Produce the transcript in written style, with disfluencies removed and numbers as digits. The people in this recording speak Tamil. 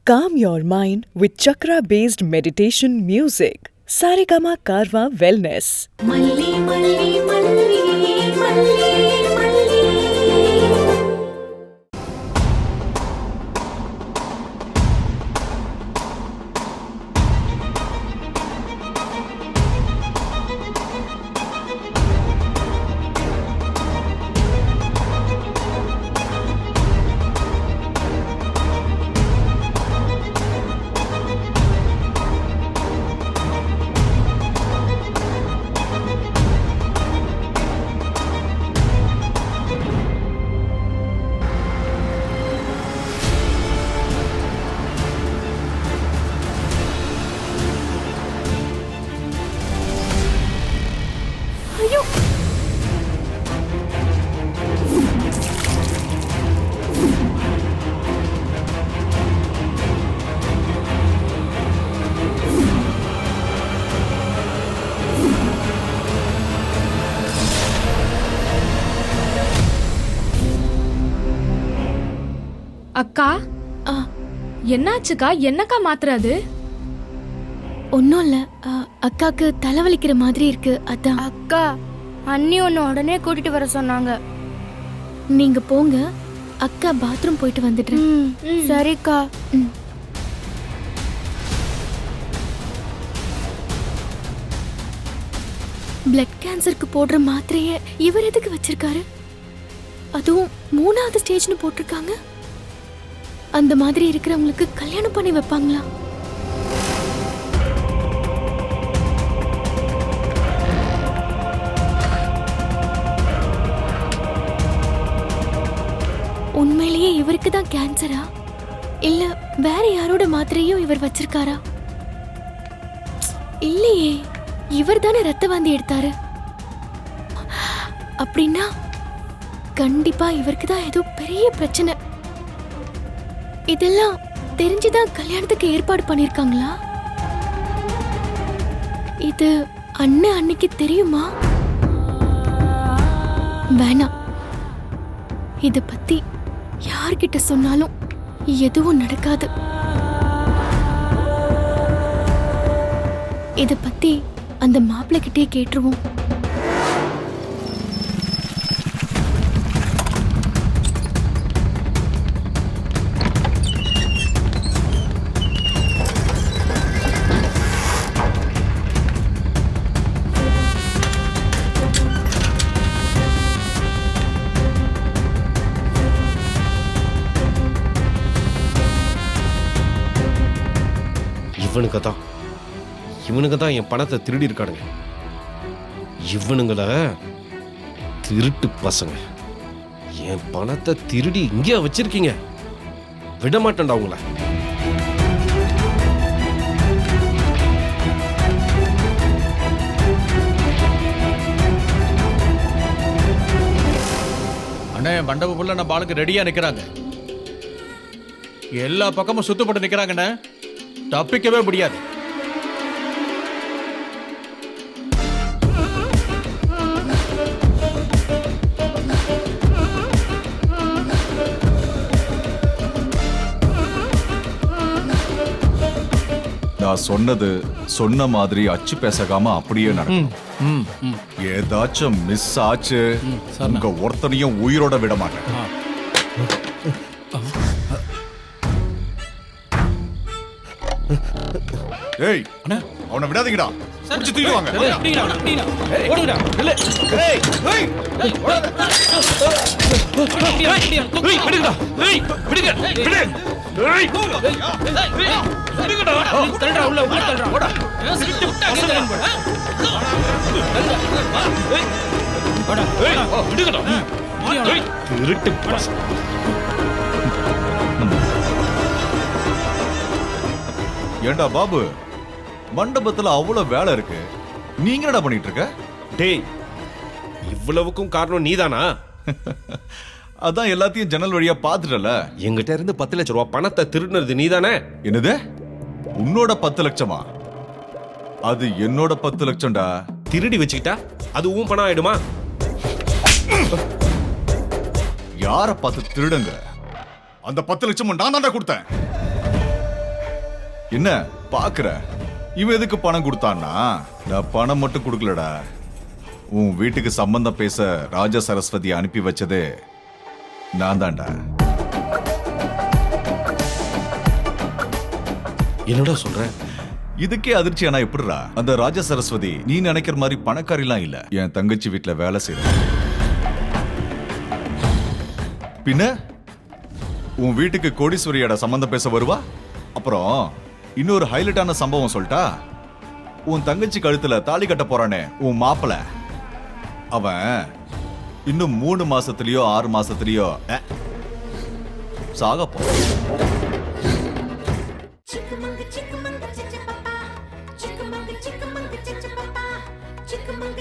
Calm your mind with chakra-based meditation music. Saregama Karwa Wellness. Malli, malli, malli, malli, malli. அக்கா என்னாச்சுக்கா? என்னக்கா மாத்துறது? ஒன்னும் இல்ல, அக்காக்கு தலைவலிக்கிற மாதிரி இருக்கு, அதான். அக்கா, அண்ணி ஒன்னு உடனே கூட்டிட்டு வர சொன்னாங்க. நீங்க போங்க, அக்கா பாத்ரூம் போயிட்டு வந்துடுறேன். சரிக்கா. பிளட் கேன்சருக்கு போடுற மாத்திரைய இவர் எதுக்கு வச்சிருக்காரு? அதுவும் 3வது ஸ்டேஜ்னு போட்டிருக்காங்க. அந்த மாதிரி இருக்கிறவங்களுக்கு கல்யாணம் பண்ணி வைப்பாங்களா? உண்மையிலேயே இவருக்கு தான் கேன்சரா இல்ல வேற யாரோட மாத்திரையும் இவர் வச்சிருக்காரா? இல்லையே, இவர் தானே ரத்த வாந்தி எடுத்தாரு. அப்படின்னா கண்டிப்பா இவருக்கு தான் ஏதோ பெரிய பிரச்சனை. இதெல்லாம் தெரிஞ்சுதான் கல்யாணத்துக்கு ஏற்பாடு பண்ணிருக்காங்களா? இது அண்ணன் அன்னைக்கு தெரியுமா? வேணாம், இத பத்தி யார்கிட்ட சொன்னாலும் எதுவும் நடக்காது. இத பத்தி அந்த மாப்பிள்ளை கிட்டே கேட்டுருவோம். இவனுங்க தான் என் பணத்தை திருடி இருக்கானுங்க. இவனுங்கள திருட்டு பசங்க என் பணத்தை திருடி இங்கேயா வச்சிருக்கீங்க? விட மாட்டேன்டா உங்கள. அண்ணே, மண்டபப்புள்ள நம்ம ஆளுக்கு ரெடியா நிக்கிறாங்க. எல்லா பக்கமும் சுத்தப்பட்டு நிக்கிறாங்கண்ணே, தப்பிக்கவே முடியாது. நான் சொன்னது சொன்ன மாதிரி அச்சு பேசகாம அப்படியே நடக்கும். ஏதாச்சும் மிஸ் ஆச்சு, உங்க ஒருத்தனையும் உயிரோட விட மாட்டேன். ஏய், அவனை விடாதீங்கடா. புடிச்சு தூக்கிட்டு வாங்க. ஏண்டா பாபு, மண்டபத்துல அவ்வளவு வேலை இருக்கு, நீங்க என்னடா பண்ணிட்டு இருக்க? டேய், இவ்வளவுக்கும் காரணம் நீதானா? அதான் எல்லாத்தையும் ஜன்னல் வழியா பாத்துட்டல. எங்கிட்ட இருந்து 10 லட்சம் ரூபாய் பணத்தை திருடுனது நீதானே? என்னது, உன்னோட 10 லட்சமா? அது என்னோட 10 லட்சம்டா. திருடி வச்சுக்கிட்டா அது உன் பணம் ஆயிடுமா? யார பார்த்து திருடுங்க? அந்த 10 லட்சம் நான் தான்டா கொடுத்தேன். என்ன பாக்குற? இவன் எதுக்கு பணம் கொடுத்தான்னா, நான் பணம் மட்டும் கொடுக்கலடா. உன் வீட்டுக்கு சம்பந்தம் பேச ராஜா சரஸ்வதி அனுப்பி வச்சதே நான் தான்டா. என்னடா சொல்ற? இதுக்கே அதிர்ச்சியானா எப்படிடா? அந்த ராஜா சரஸ்வதி நீ நினைக்கிற மாதிரி பணக்காரிலாம் இல்ல. என் தங்கச்சி வீட்டுல வேலை செய்யற. பின்ன உன் வீட்டுக்கு கோடீஸ்வரியோட சம்பந்தம் பேச வருவா. அப்புறம் இன்னொரு ஹைலைட்டான சம்பவம் சொல்லிட்டா. உன் தங்கச்சி கழுத்துல தாலி கட்ட போறானே உன் மாப்பிள, அவன் இன்னும் 3 மாசத்துலயோ 6 மாசத்துலயோ சாக போறான். Chickamauga, chickamauga, cha-cha-pa-pa. Chickamauga, chickamauga, cha-cha-pa-pa. Chickamauga,